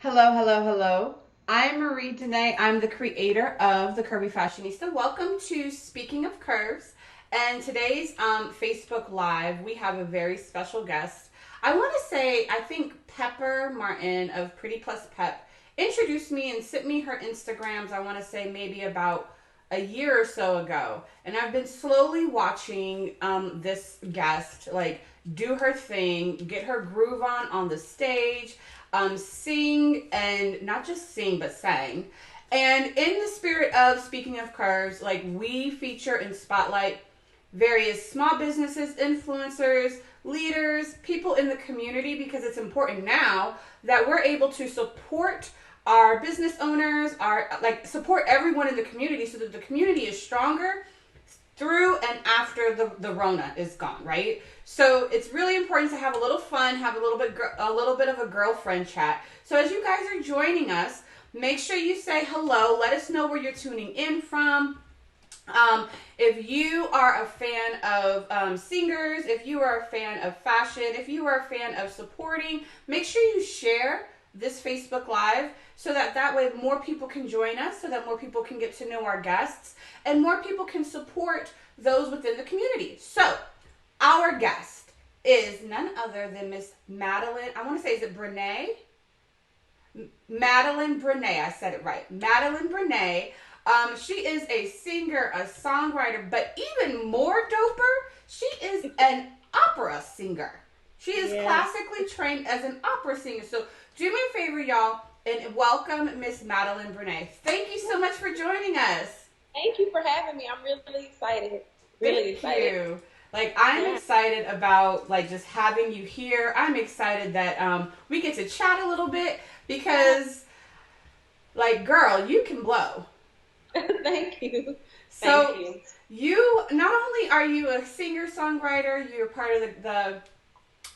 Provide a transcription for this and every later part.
Hello, hello, hello. I'm Marie Dene. I'm the creator of the Curvy Fashionista. Welcome to Speaking of Curves. And today's Facebook Live, we have a very special guest. I want to say, I think Pepper Martin of Pretty Plus Pep introduced me and sent me her Instagrams, I want to say maybe about a year or so ago. And I've been slowly watching this guest, like, do her thing, get her groove on the stage, sing, and not just sing but sang. And in the spirit of Speaking of Curves, like, we feature and spotlight various small businesses, influencers, leaders, people in the community, because it's important now that we're able to support our business owners, our, like, support everyone in the community so that the community is stronger through and after the Rona is gone, right? So it's really important to have a little fun, have a little bit of a girlfriend chat. So as you guys are joining us, make sure you say hello. Let us know where you're tuning in from. If you are a fan of singers, if you are a fan of fashion, if you are a fan of supporting, make sure you share this Facebook Live so that way more people can join us, so that more people can get to know our guests, and more people can support those within the community. So, our guest is none other than Miss Madelyn. I want to say, is it Brené? Madelyn Brené. I said it right. Madelyn Brené. She is a singer, a songwriter, but even more doper, she is an opera singer. She is classically trained as an opera singer. So do me a favor, y'all, and welcome Miss Madelyn Brené. Thank you so much for joining us. Thank you for having me. I'm really excited. Really Thank excited. you. Like, I'm excited about, like, just having you here. I'm excited that we get to chat a little bit because, like, girl, you can blow. Thank you. So Thank you. you not only are you a singer songwriter, you're part of the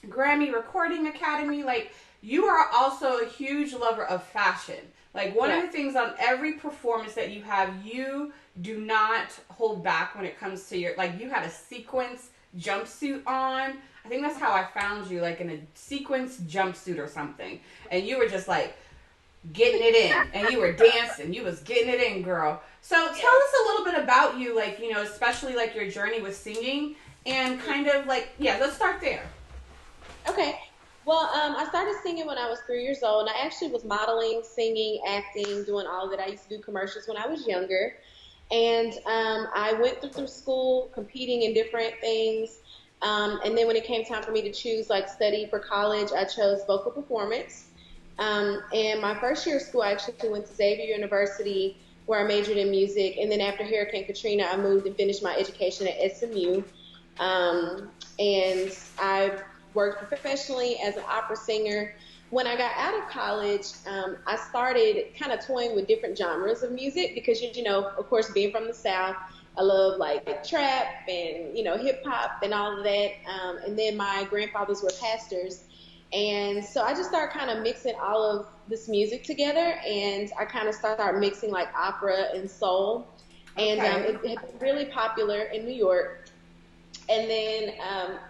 Grammy Recording Academy. Like, you are also a huge lover of fashion. Like, one of Yeah. the things on every performance that you have, you do not hold back when it comes to your, like, you had a sequence jumpsuit on. I think that's how I found you, like in a sequence jumpsuit or something. And you were just like getting it in, and you were dancing. You was getting it in, girl. So tell us a little bit about you, like, especially like your journey with singing and kind of like, yeah, let's start there. Okay. Well, I started singing when I was 3 years old, and I actually was modeling, singing, acting, doing all of that. I used to do commercials when I was younger, and I went through school competing in different things. And then when it came time for me to choose, like, study for college, I chose vocal performance. And my first year of school, I actually went to Xavier University, where I majored in music. And then after Hurricane Katrina, I moved and finished my education at SMU. And I worked professionally as an opera singer. When I got out of college, I started kind of toying with different genres of music because, of course, being from the South, I love, like, trap and, hip hop and all of that. And then my grandfathers were pastors. And so I just started kind of mixing all of this music together, and I kind of started mixing, like, opera and soul. And Okay. it had been really popular in New York. And then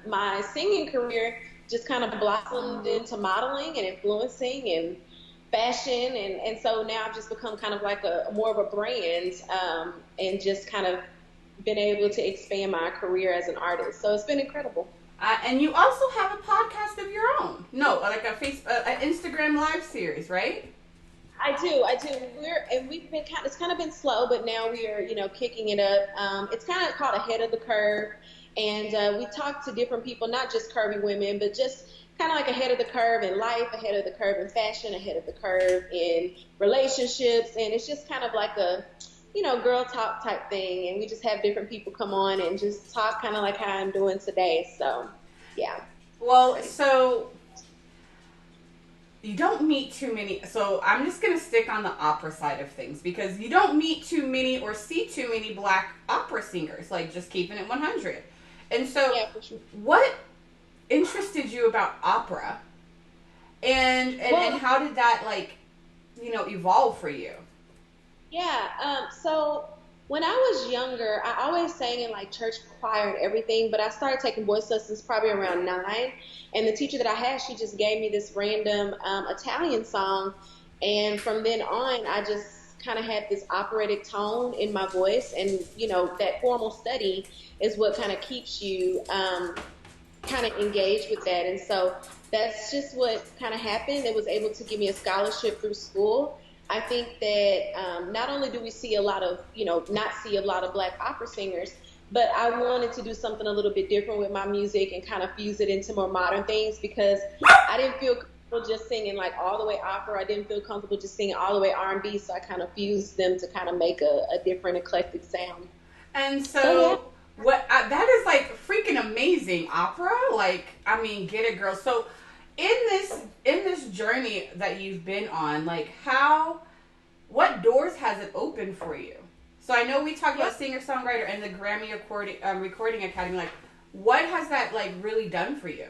my singing career just kind of blossomed into modeling and influencing and fashion. And so now I've just become kind of like a more of a brand, and just kind of been able to expand my career as an artist. So it's been incredible. And you also have a podcast of your own. No, like an Instagram live series, right? I do. We've been it's kind of been slow, but now we are, kicking it up. It's kind of called Ahead of the Curve, and we talk to different people, not just curvy women, but just kind of like ahead of the curve in life, ahead of the curve in fashion, ahead of the curve in relationships, and it's just kind of like a, girl talk type thing, and we just have different people come on and just talk kind of like how I'm doing today. So, yeah. Well, so you don't meet too many. So I'm just going to stick on the opera side of things because you don't meet too many or see too many black opera singers, like, just keeping it 100. And so, Yeah, for sure. what interested you about opera, and Well, how did that, like, evolve for you? yeah. So when I was younger, I always sang in, like, church choir and everything, but I started taking voice lessons probably around 9. And the teacher that I had, she just gave me this random Italian song, And from then on, I just kind of had this operatic tone in my voice. And, that formal study is what kind of keeps you kind of engaged with that. And so that's just what kind of happened. It was able to give me a scholarship through school. I think that not only do we see a lot of, not see a lot of Black opera singers, but I wanted to do something a little bit different with my music and kind of fuse it into more modern things, because I didn't feel comfortable just singing like all the way opera. I didn't feel comfortable just singing all the way R&B, so I kind of fused them to kind of make a different eclectic sound. And so that is like freaking amazing. Opera, like, I mean, get it, girl. So in this journey that you've been on, like, what doors has it opened for you? So I know we talked about singer-songwriter and the Grammy Recording Academy. Like, what has that, like, really done for you?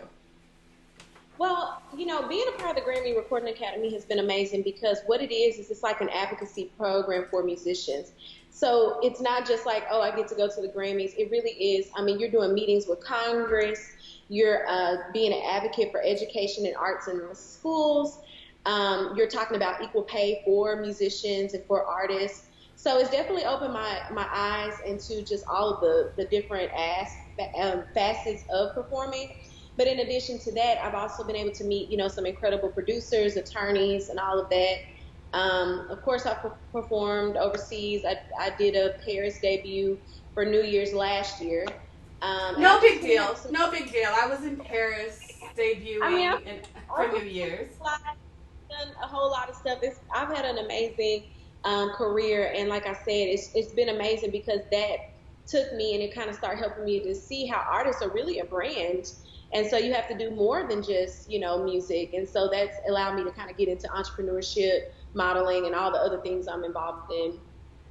Well, being a part of the Grammy Recording Academy has been amazing, because what it is it's like an advocacy program for musicians. So it's not just like, oh, I get to go to the Grammys. It really is. I mean, you're doing meetings with Congress. You're being an advocate for education and arts in the schools. You're talking about equal pay for musicians and for artists. So it's definitely opened my eyes into just all of the different facets of performing. But in addition to that, I've also been able to meet, some incredible producers, attorneys, and all of that. Of course, I performed overseas. I did a Paris debut for New Year's last year. No big deal. No big deal. I was in Paris debuting for New Year's. Done a whole lot of stuff. I've had an amazing career, and like I said, it's been amazing, because that took me and it kind of started helping me to see how artists are really a brand. And so you have to do more than just, music. And so that's allowed me to kind of get into entrepreneurship, modeling, and all the other things I'm involved in.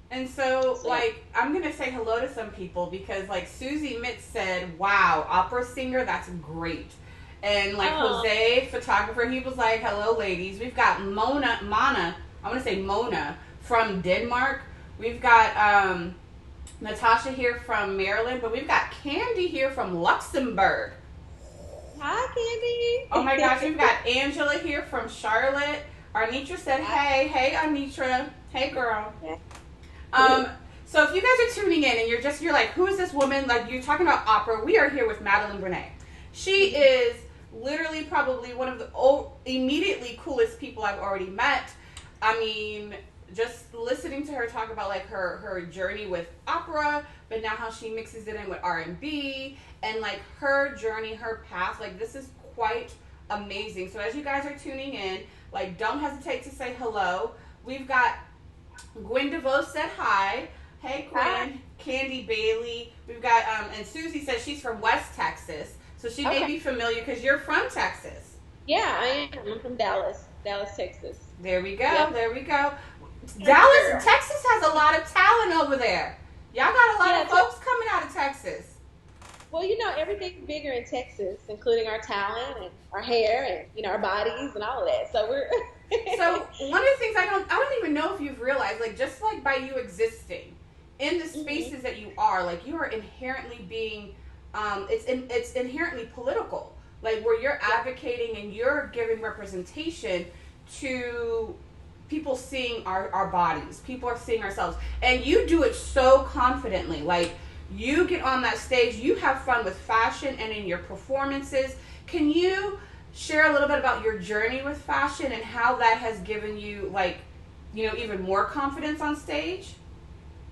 And so, like, I'm going to say hello to some people, because, like, Susie Mitz said, wow, opera singer, that's great. And, like, Jose, photographer, he was like, hello, ladies. We've got Mona from Denmark. We've got Natasha here from Maryland, but we've got Candy here from Luxembourg. Hi, Candy. Oh my gosh, we've got Angela here from Charlotte. Arnitra said, hey, Arnitra. Hey, girl. So if you guys are tuning in and you're like, who is this woman? Like, you're talking about opera. We are here with Madelyn Brené. She is literally probably one of the immediately coolest people I've already met. I mean, just listening to her talk about, like, her journey with opera, but now how she mixes it in with R&B, and, like, her journey, her path, like, this is quite amazing. So as you guys are tuning in, like, don't hesitate to say hello. We've got Gwen DeVoe said hi. Hey, Gwen. Hi. Candy Bailey. We've got, and Susie says she's from West Texas, so she may be familiar because you're from Texas. Yeah, I am. I'm from Dallas, Texas. There we go. Yep. There we go. Dallas, Texas has a lot of talent over there. Y'all got a lot of folks coming out of Texas. Well, everything's bigger in Texas, including our talent and our hair and, our bodies and all of that. So we're... So one of the things I don't even know if you've realized, like, just like by you existing in the spaces that you are, like, you are inherently being, it's inherently political, like, where you're advocating and you're giving representation to people seeing our bodies. People are seeing ourselves, and you do it so confidently. Like, you get on that stage, you have fun with fashion and in your performances. Can you share a little bit about your journey with fashion and how that has given you, like, even more confidence on stage?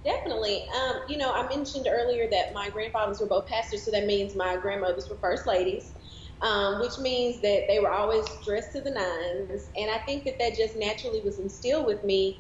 Definitely. I mentioned earlier that my grandfathers were both pastors, so that means my grandmothers were first ladies, which means that they were always dressed to the nines. And I think that just naturally was instilled with me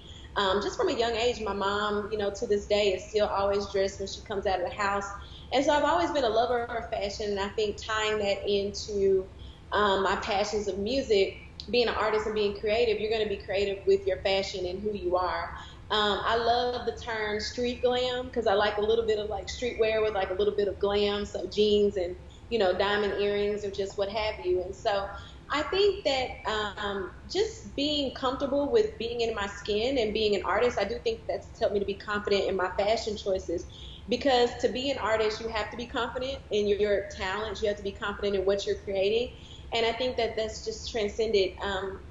just from a young age. My mom, to this day is still always dressed when she comes out of the house. And so I've always been a lover of fashion, and I think tying that into my passions of music, being an artist and being creative, you're going to be creative with your fashion and who you are. I love the term street glam because I like a little bit of, like, streetwear with, like, a little bit of glam, so jeans and, diamond earrings or just what have you. And so I think that just being comfortable with being in my skin and being an artist, I do think that's helped me to be confident in my fashion choices. Because to be an artist, you have to be confident in your talents. You have to be confident in what you're creating. And I think that that's just transcended,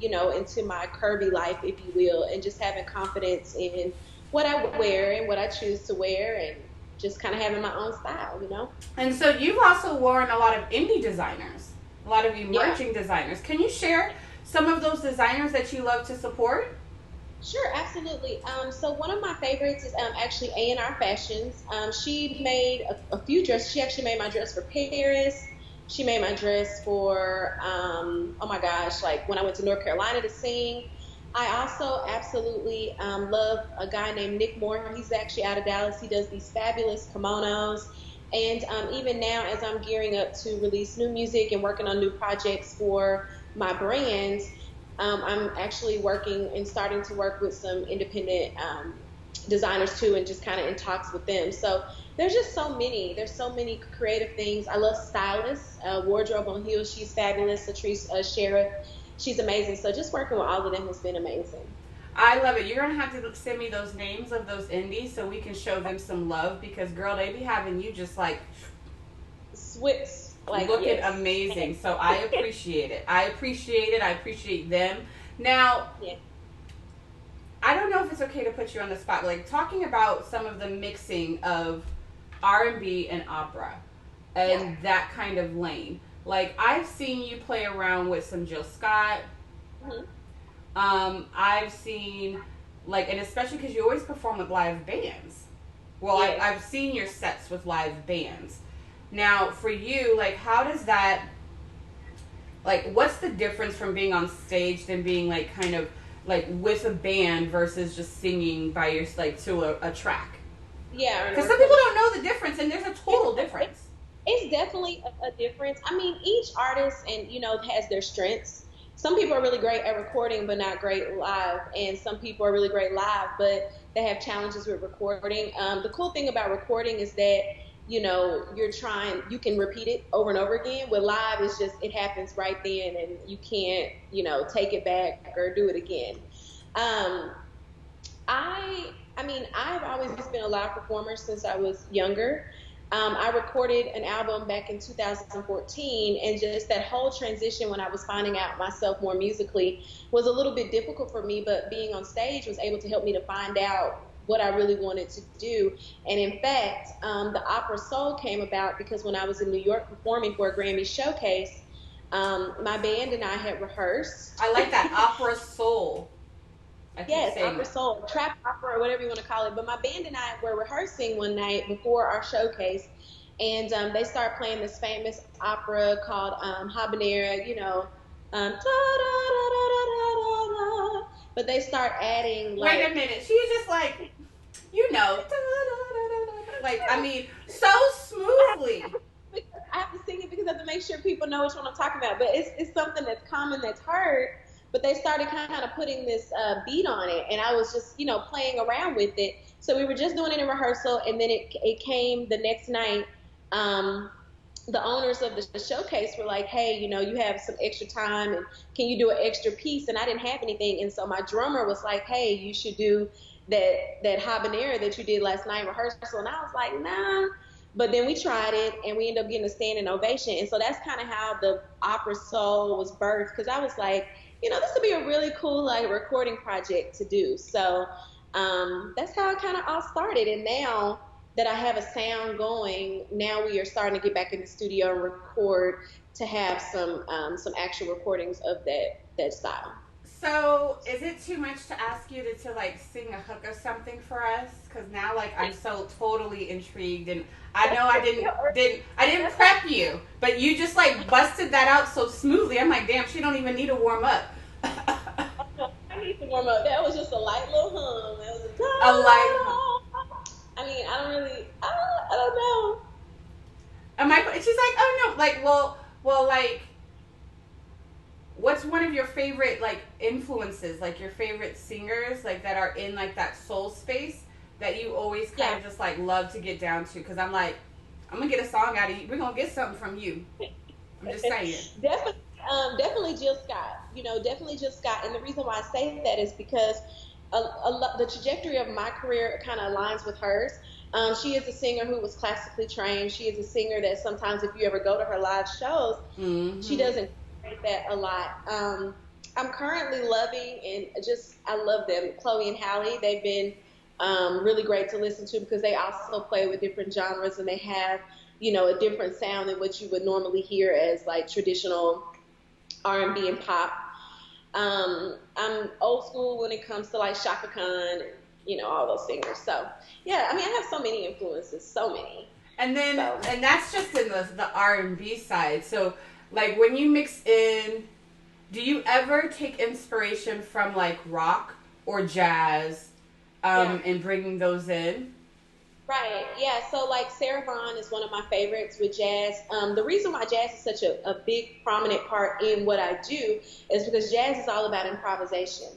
into my curvy life, if you will, and just having confidence in what I wear and what I choose to wear, and just kind of having my own style. And so you've also worn a lot of indie designers, a lot of emerging designers. Can you share some of those designers that you love to support? Sure, absolutely. So one of my favorites is actually A&R Fashions. She made a few dresses. She actually made my dress for Paris. She made my dress for, oh my gosh, like when I went to North Carolina to sing. I also absolutely love a guy named Nick Moore. He's actually out of Dallas. He does these fabulous kimonos. And even now, as I'm gearing up to release new music and working on new projects for my brands, I'm actually working and starting to work with some independent designers too, and just kind of in talks with them. So there's just so many. There's so many creative things. I love stylists. Wardrobe on Heels, she's fabulous. Latrice Sheriff, she's amazing. So just working with all of them has been amazing. I love it. You're going to have to send me those names of those indies so we can show them some love, because, girl, they be having you just like Swiss. Like, looking amazing. So I appreciate it. I appreciate them. Now, I don't know if it's okay to put you on the spot. Like, talking about some of the mixing of R&B and opera and that kind of lane. Like, I've seen you play around with some Jill Scott. I've seen, like, and especially because you always perform with live bands. Well, I've seen your sets with live bands. Now, for you, like, how does that, like, what's the difference from being on stage than being, like, kind of, like, with a band versus just singing by your, like, to a track? Yeah. Because some people don't know the difference, and there's a total difference. It's definitely a difference. I mean, each artist has their strengths. Some people are really great at recording but not great live, and some people are really great live but they have challenges with recording. The cool thing about recording is that you can repeat it over and over again. With live, it's just, it happens right then, and you can't, take it back or do it again. I've always been a live performer since I was younger. I recorded an album back in 2014, and just that whole transition when I was finding out myself more musically was a little bit difficult for me, but being on stage was able to help me to find out what I really wanted to do. And in fact, the Opera Soul came about because when I was in New York performing for a Grammy showcase, my band and I had rehearsed. I like that, Opera Soul. Yes, Opera Soul, trap opera, or whatever you want to call it. But my band and I were rehearsing one night before our showcase, and they started playing this famous opera called Habanera, but they start adding, like... Wait a minute, she's just like, like, I mean, so smoothly. I have to sing it because I have to make sure people know which one I'm talking about. But it's something that's common, that's heard. But they started kind of putting this beat on it, and I was just, playing around with it. So we were just doing it in rehearsal, and then it came the next night. The owners of the showcase were like, hey, you have some extra time, and can you do an extra piece? And I didn't have anything, and so my drummer was like, hey, you should do that habanera that you did last night in rehearsal. And I was like, nah. But then we tried it, and we ended up getting a standing ovation. And so that's kind of how the Opera Soul was birthed, because I was like, this would be a really cool, like, recording project to do. So that's how it kind of all started. And now that I have a sound going, now we are starting to get back in the studio and record to have some actual recordings of that style. So is it too much to ask you to like sing a hook or something for us? Because now, like, I'm so totally intrigued, and I know I didn't prep you, but you just like busted that out so smoothly. I'm like, damn, she don't even need to warm up. I need to warm up. That was just a light little hum. That was a light hum. I mean, I don't know. She's like, oh no, like, well, like, what's one of your favorite, like, influences, like, your favorite singers, like, that are in, like, that soul space that you always kind of just, like, love to get down to? Because I'm like, I'm going to get a song out of you. We're going to get something from you. I'm just saying. Definitely Jill Scott. Definitely Jill Scott. And the reason why I say that is because the trajectory of my career kind of aligns with hers. She is a singer who was classically trained. She is a singer that sometimes if you ever go to her live shows, she doesn't appreciate that a lot. I'm currently loving and just I love them. Chloe and Halle, they've been really great to listen to because they also play with different genres and they have, a different sound than what you would normally hear as like traditional R&B and pop. I'm old school when it comes to like Shaka Khan, and, all those singers. So yeah, I mean, I have so many influences, so many. And then, So. and that's just in the R&B side. So, like, when you mix in, do you ever take inspiration from, like, rock or jazz and bringing those in? Right, yeah. So, like, Sarah Vaughan is one of my favorites with jazz. The reason why jazz is such a big, prominent part in what I do is because jazz is all about improvisation.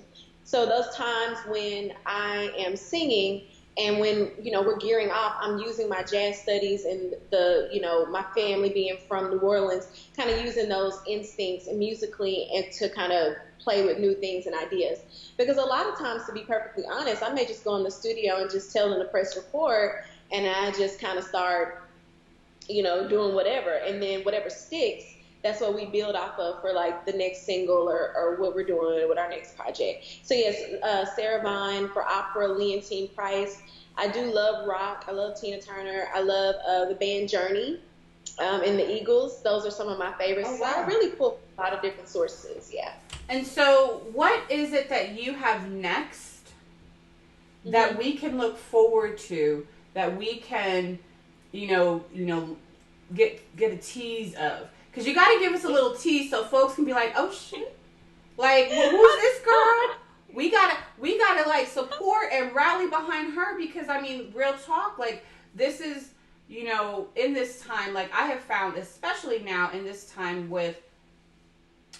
So those times when I am singing, and when, we're gearing off, I'm using my jazz studies and my family being from New Orleans, kind of using those instincts and musically and to kind of play with new things and ideas. Because a lot of times, to be perfectly honest, I may just go in the studio and just tell them to press record and I just kind of start, doing whatever. And then whatever sticks, that's what we build off of for like the next single or what we're doing with our next project. So yes, Sarah Vaughan for opera, Leontine Price. I do love rock. I love Tina Turner. I love the band Journey and the Eagles. Those are some of my favorites. Oh, wow. So I really pull a lot of different sources. Yeah. And so, what is it that you have next that we can look forward to, that we can, get a tease of? Because you got to give us a little tease so folks can be like, oh shit, like, well, who's this girl? We gotta like support and rally behind her because I mean, real talk, like this is, in this time, like I have found, especially now in this time with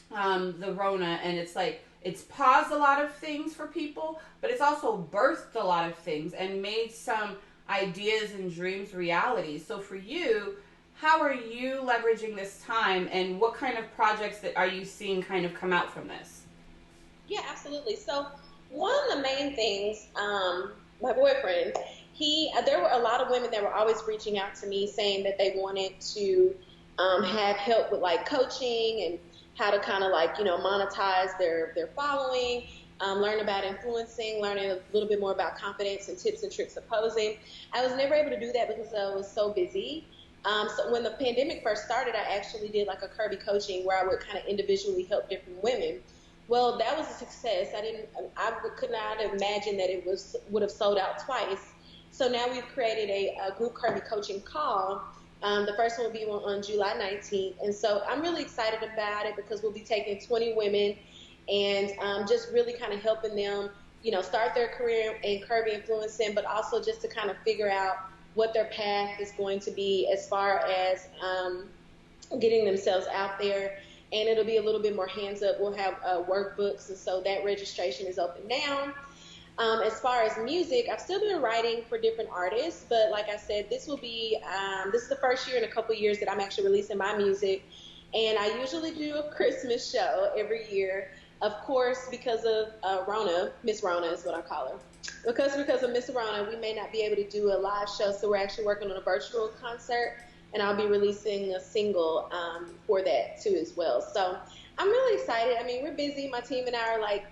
the Rona, and it's like it's paused a lot of things for people, but it's also birthed a lot of things and made some ideas and dreams reality. So for you, how are you leveraging this time, and what kind of projects that are you seeing kind of come out from this? Yeah, absolutely. So one of the main things, my boyfriend, there were a lot of women that were always reaching out to me saying that they wanted to have help with like coaching and how to kind of like, monetize their following, learn about influencing, learning a little bit more about confidence and tips and tricks of posing. I was never able to do that because I was so busy. So when the pandemic first started, I actually did like a Curvy coaching where I would kind of individually help different women. Well, that was a success. I could not imagine that it would have sold out twice. So now we've created a group Curvy coaching call. The first one will be on July 19th. And so I'm really excited about it because we'll be taking 20 women and just really kind of helping them, start their career in Curvy influencing, but also just to kind of figure out what their path is going to be as far as getting themselves out there. And it'll be a little bit more hands up. We'll have workbooks, and so that registration is open now. As far as music, I've still been writing for different artists, but like I said, this is the first year in a couple of years that I'm actually releasing my music. And I usually do a Christmas show every year. Of course, because of Rona, Miss Rona is what I call her. Because of Miss Rona, we may not be able to do a live show, so we're actually working on a virtual concert. And I'll be releasing a single for that too as well. So I'm really excited. I mean, we're busy. My team and I are like,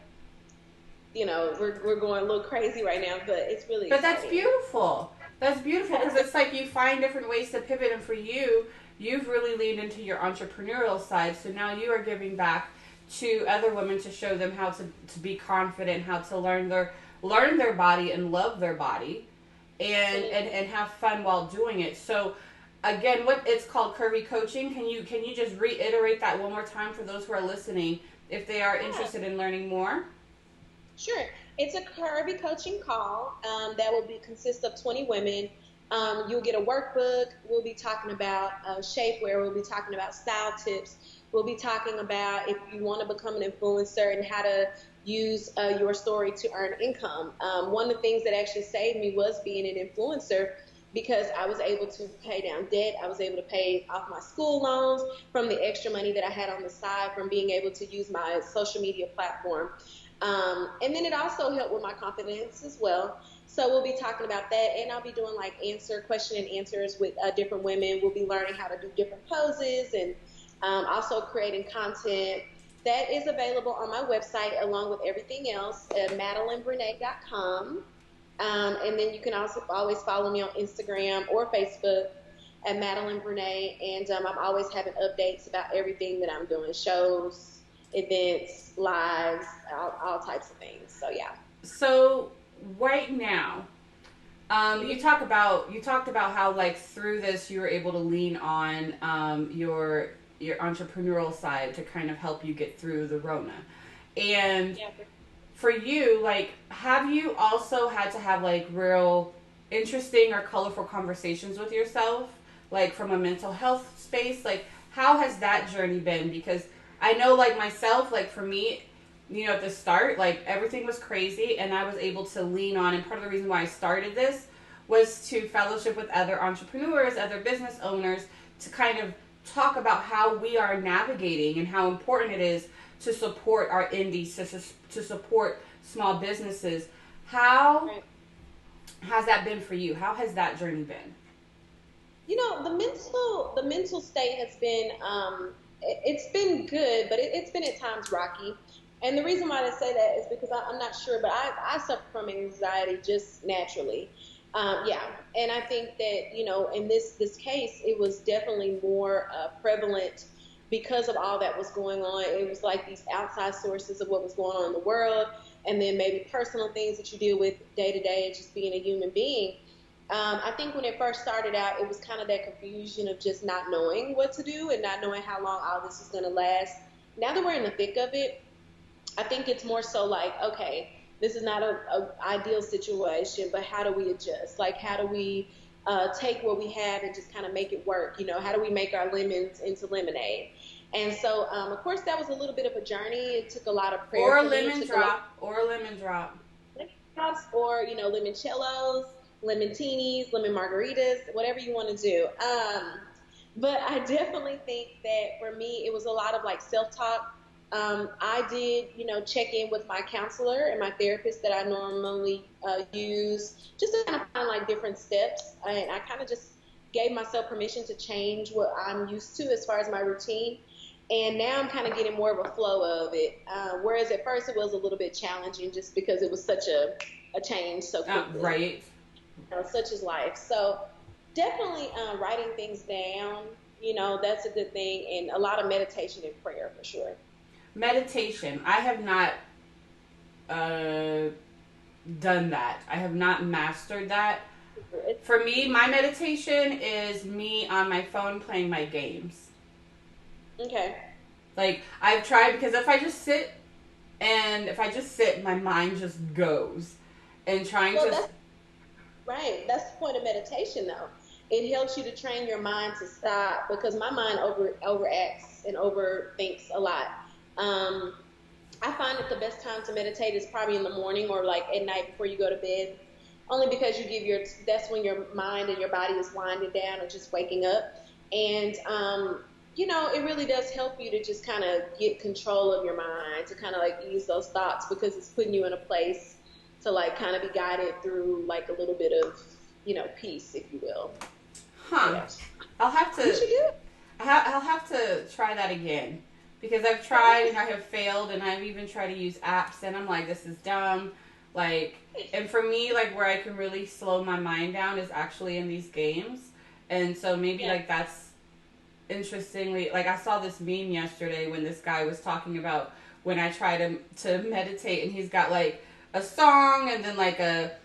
we're going a little crazy right now, but it's really exciting. That's beautiful. That's beautiful because it's like you find different ways to pivot. And for you, you've really leaned into your entrepreneurial side. So now you are giving back to other women to show them how to be confident, how to learn their body and love their body and have fun while doing it. So again, what it's called Curvy Coaching. Can you just reiterate that one more time for those who are listening if they are interested in learning more? Sure. It's a Curvy coaching call that will consist of 20 women. You'll get a workbook. We'll be talking about shapewear. We'll be talking about style tips. We'll be talking about if you want to become an influencer and how to use your story to earn income. One of the things that actually saved me was being an influencer, because I was able to pay down debt. I was able to pay off my school loans from the extra money that I had on the side from being able to use my social media platform. And then it also helped with my confidence as well. So we'll be talking about that, and I'll be doing like question and answers with different women. We'll be learning how to do different poses and Also creating content that is available on my website along with everything else at madelynbrené.com. And then you can also always follow me on Instagram or Facebook at Madelyn Brené. And I'm always having updates about everything that I'm doing, shows, events, lives, all types of things. So, yeah. So right now, you talked about how like through this you were able to lean on your entrepreneurial side to kind of help you get through the Rona. And Yeah. for you, like, have you also had to have like real interesting or colorful conversations with yourself, like from a mental health space? Like, how has that journey been? Because I know, like myself, like for me, at the start, like everything was crazy, and I was able to lean on. And part of the reason why I started this was to fellowship with other entrepreneurs, other business owners, to kind of talk about how we are navigating and how important it is to support our indies, to support small businesses. How Right. has that been for you? How has that journey been? The mental state has been it's been good, but it's been at times rocky. And the reason why I say that is because I'm not sure, but I suffer from anxiety just naturally. Yeah, and I think that in this case, it was definitely more prevalent because of all that was going on. It was like these outside sources of what was going on in the world, and then maybe personal things that you deal with day to day, just being a human being. I think when it first started out, it was kind of that confusion of just not knowing what to do and not knowing how long all this was going to last. Now that we're in the thick of it, I think it's more so like, okay, this is not a ideal situation, but how do we adjust? Like, how do we take what we have and just kind of make it work? How do we make our lemons into lemonade? And so, of course, that was a little bit of a journey. It took a lot of prayer Or a for me. lemon drop, or a lemon drop. Lemon drops, or limoncellos, lemon teenies, lemon margaritas, whatever you want to do. But I definitely think that for me, it was a lot of like self-talk. I did, check in with my counselor and my therapist that I normally use just to kind of find like different steps. And I kind of just gave myself permission to change what I'm used to as far as my routine. And now I'm kind of getting more of a flow of it. Whereas at first it was a little bit challenging just because it was such a change so quickly. Right. Such is life. So definitely writing things down, that's a good thing. And a lot of meditation and prayer for sure. Meditation. I have not done that. I have not mastered that. For me, my meditation is me on my phone playing my games. Okay. Like, I've tried, because if I just sit, my mind just goes. And trying Well, to... that's right. That's the point of meditation, though. It helps you to train your mind to stop, because my mind overacts and overthinks a lot. I find that the best time to meditate is probably in the morning or like at night before you go to bed, only because that's when your mind and your body is winding down or just waking up. And, it really does help you to just kind of get control of your mind, to kind of like ease those thoughts, because it's putting you in a place to like kind of be guided through like a little bit of, peace, if you will. Huh. Yes. I'll have to... You should do it. I'll have to try that again. Because I've tried and I have failed, and I've even tried to use apps, and I'm like, this is dumb. Like, and for me, like, where I can really slow my mind down is actually in these games. And so maybe, like, that's interestingly, like, I saw this meme yesterday when this guy was talking about when I try to meditate, and he's got, like, a song, and then, like, a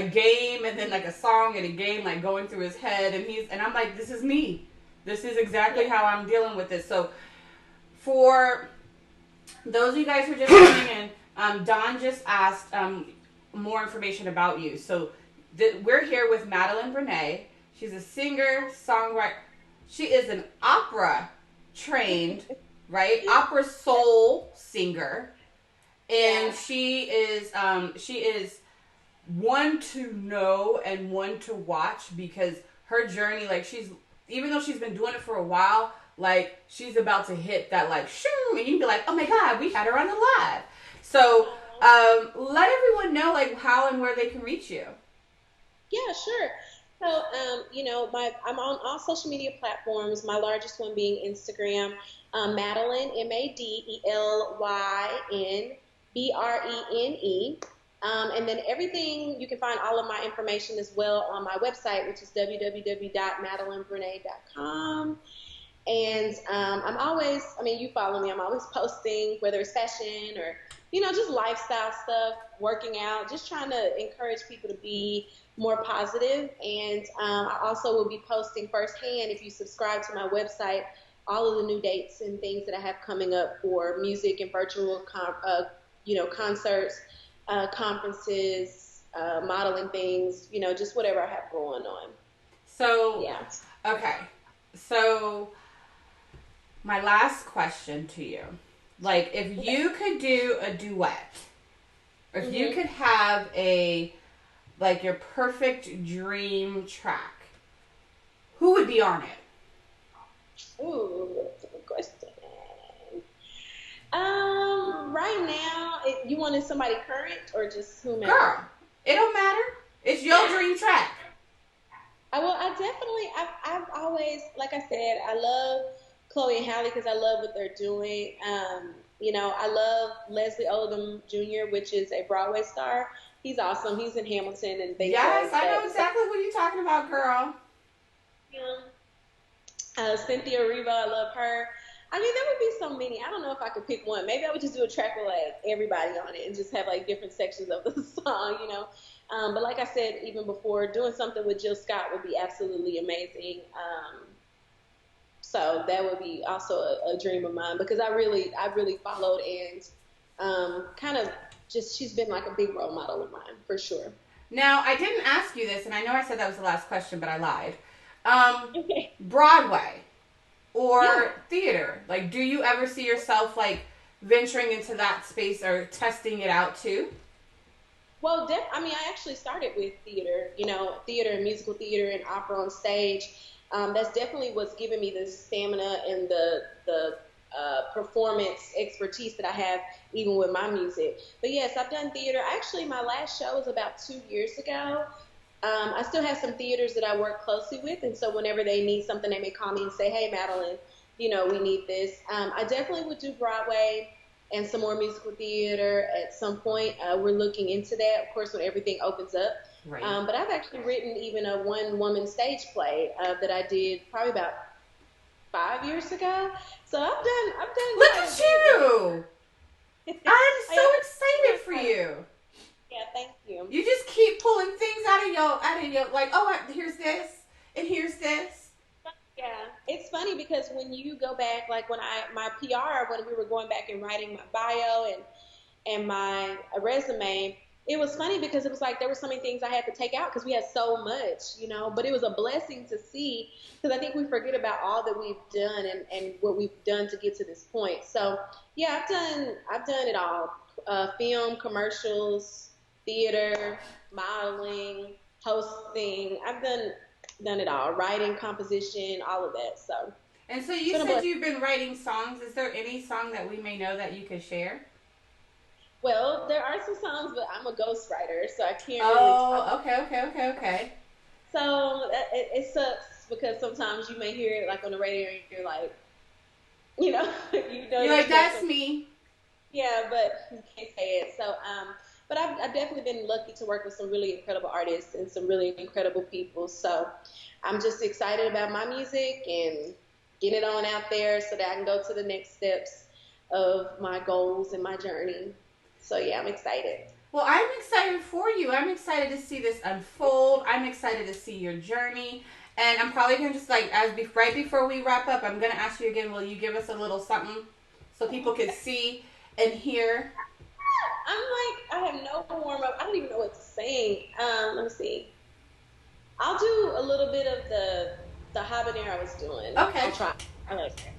game, and then, like, a song and a game, like, going through his head, and I'm like, this is me. This is exactly how I'm dealing with this. So, for those of you guys who are just tuning in, Dawn just asked more information about you. So we're here with Madelyn Brené. She's a singer, songwriter. She is an opera trained, right? Opera soul singer. And she is one to know and one to watch, because her journey, like, even though she's been doing it for a while, like, she's about to hit that, like, shoo, and you can be like, oh my God, we had her on the live. So, let everyone know, like, how and where they can reach you. Yeah, sure. So, I'm on all social media platforms. My largest one being Instagram, Madelyn, MadelynBrene. And then everything, you can find all of my information as well on my website, which is www.madelynbrene.com. And I'm always, you follow me, I'm always posting, whether it's fashion or, just lifestyle stuff, working out, just trying to encourage people to be more positive. And I also will be posting firsthand, if you subscribe to my website, all of the new dates and things that I have coming up for music and virtual, concerts, conferences, modeling things, just whatever I have going on. So, yeah. Okay. So, my last question to you. Like, if you could do a duet, or if you could have your perfect dream track, who would be on it? Ooh, that's a good question. Right now, you wanted somebody current or just whomever? Girl, it don't matter. It's your dream track. I've always, like I said, I love Chloe and Halle because I love what they're doing. I love Leslie Odom Jr., which is a Broadway star. He's awesome. He's in Hamilton and things. Yes, I know exactly what you're talking about, girl. Cynthia Erivo, I love her. There would be so many. I don't know if I could pick one. Maybe I would just do a track with everybody on it and just have different sections of the song, But like I said, even before, doing something with Jill Scott would be absolutely amazing. So that would be also a dream of mine because I really followed and kind of just, she's been like a big role model of mine for sure. Now, I didn't ask you this, and I know I said that was the last question, but I lied. Broadway or theater? Like, do you ever see yourself venturing into that space or testing it out too? Well, I actually started with theater, theater and musical theater and opera on stage. That's definitely what's given me the stamina and the performance expertise that I have even with my music. But yes, I've done theater. Actually, my last show was about 2 years ago. I still have some theaters that I work closely with, and so whenever they need something, they may call me and say, hey, Madelyn, we need this. I definitely would do Broadway and some more musical theater at some point. We're looking into that, of course, when everything opens up. Right. But I've actually written even a one-woman stage play that I did probably about 5 years ago. So I've done. Look at you! I'm so excited for you. Yeah, thank you. You just keep pulling things out of your here's this and here's this. Yeah, it's funny because when you go back, when my PR, when we were going back and writing my bio and my resume, it was funny because it was there were so many things I had to take out because we had so much, but it was a blessing to see because I think we forget about all that we've done and what we've done to get to this point. So yeah, I've done it all. Film, commercials, theater, modeling, hosting. I've done it all. Writing, composition, all of that. So. And so you said you've been writing songs. Is there any song that we may know that you could share? Well, there are some songs, but I'm a ghostwriter, so I can't really talk. Okay. So it sucks because sometimes you may hear it on the radio and you're like, you're like, that's me. Yeah, but you can't say it. So, but I've definitely been lucky to work with some really incredible artists and some really incredible people. So I'm just excited about my music and getting it on out there so that I can go to the next steps of my goals and my journey. So yeah, I'm excited. Well, I'm excited for you. I'm excited to see this unfold. I'm excited to see your journey. And I'm probably going to just right before we wrap up, I'm going to ask you again, will you give us a little something so people can see and hear? I have no warm up. I don't even know what to sing. Let me see. I'll do a little bit of the habanero I was doing. Okay. I'll try. I like that.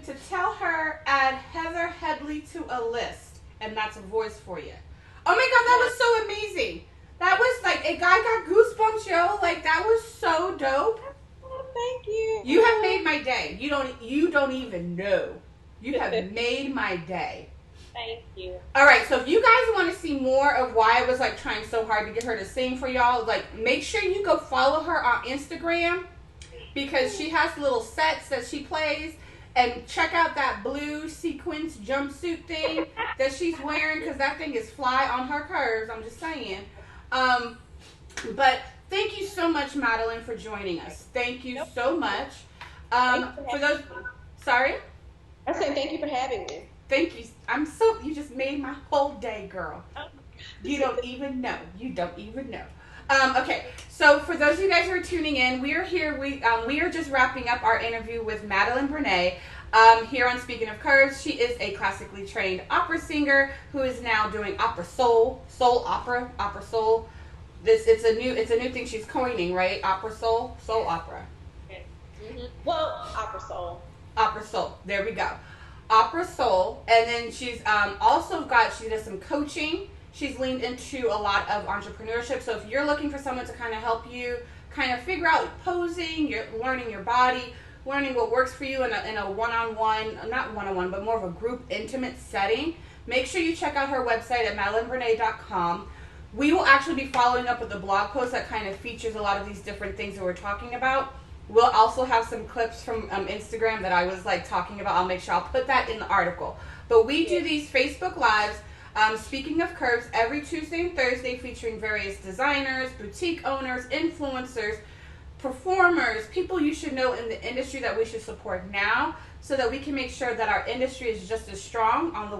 to tell her add Heather Headley to a list, and that's a voice for you. Oh my God, that was so amazing. That was like, a guy got goosebumps, yo. Like, that was so dope. Thank you. You have made my day. You don't even know. You have made my day. Thank you. All right, so if you guys want to see more of why I was like trying so hard to get her to sing for y'all, like make sure you go follow her on Instagram because she has little sets that she plays, and check out that blue sequins jumpsuit thing that she's wearing because that thing is fly on her curves. I'm just saying. But thank you so much, Madelyn, for joining us. Thank you so much. For those, sorry. I said thank you for having me. Thank you. You just made my whole day, girl. You don't even know. You don't even know. Okay, so for those of you guys who are tuning in, we are here. We are just wrapping up our interview with Madelyn Brené here on Speaking of Curves. She is a classically trained opera singer who is now doing opera soul opera. It's a new thing she's coining, right? Opera soul opera. Okay. Mm-hmm. Well, opera soul. Opera soul. There we go. Opera soul, and then she's she does some coaching. She's leaned into a lot of entrepreneurship. So if you're looking for someone to kind of help you kind of figure out posing, you're learning your body, learning what works for you in a one-on-one, not one-on-one, but more of a group intimate setting, make sure you check out her website at madelynbrené.com. We will actually be following up with a blog post that kind of features a lot of these different things that we're talking about. We'll also have some clips from Instagram that I was like talking about. I'll make sure I'll put that in the article. But we do these Facebook Lives, Speaking of Curves, every Tuesday and Thursday, featuring various designers, boutique owners, influencers, performers, people you should know in the industry that we should support now, so that we can make sure that our industry is just as strong on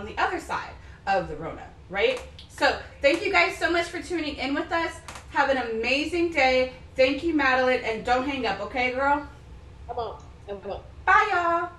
the other side of the Rona, right? So thank you guys so much for tuning in with us. Have an amazing day. Thank you, Madelyn, and don't hang up, okay, girl? I won't. Bye, y'all.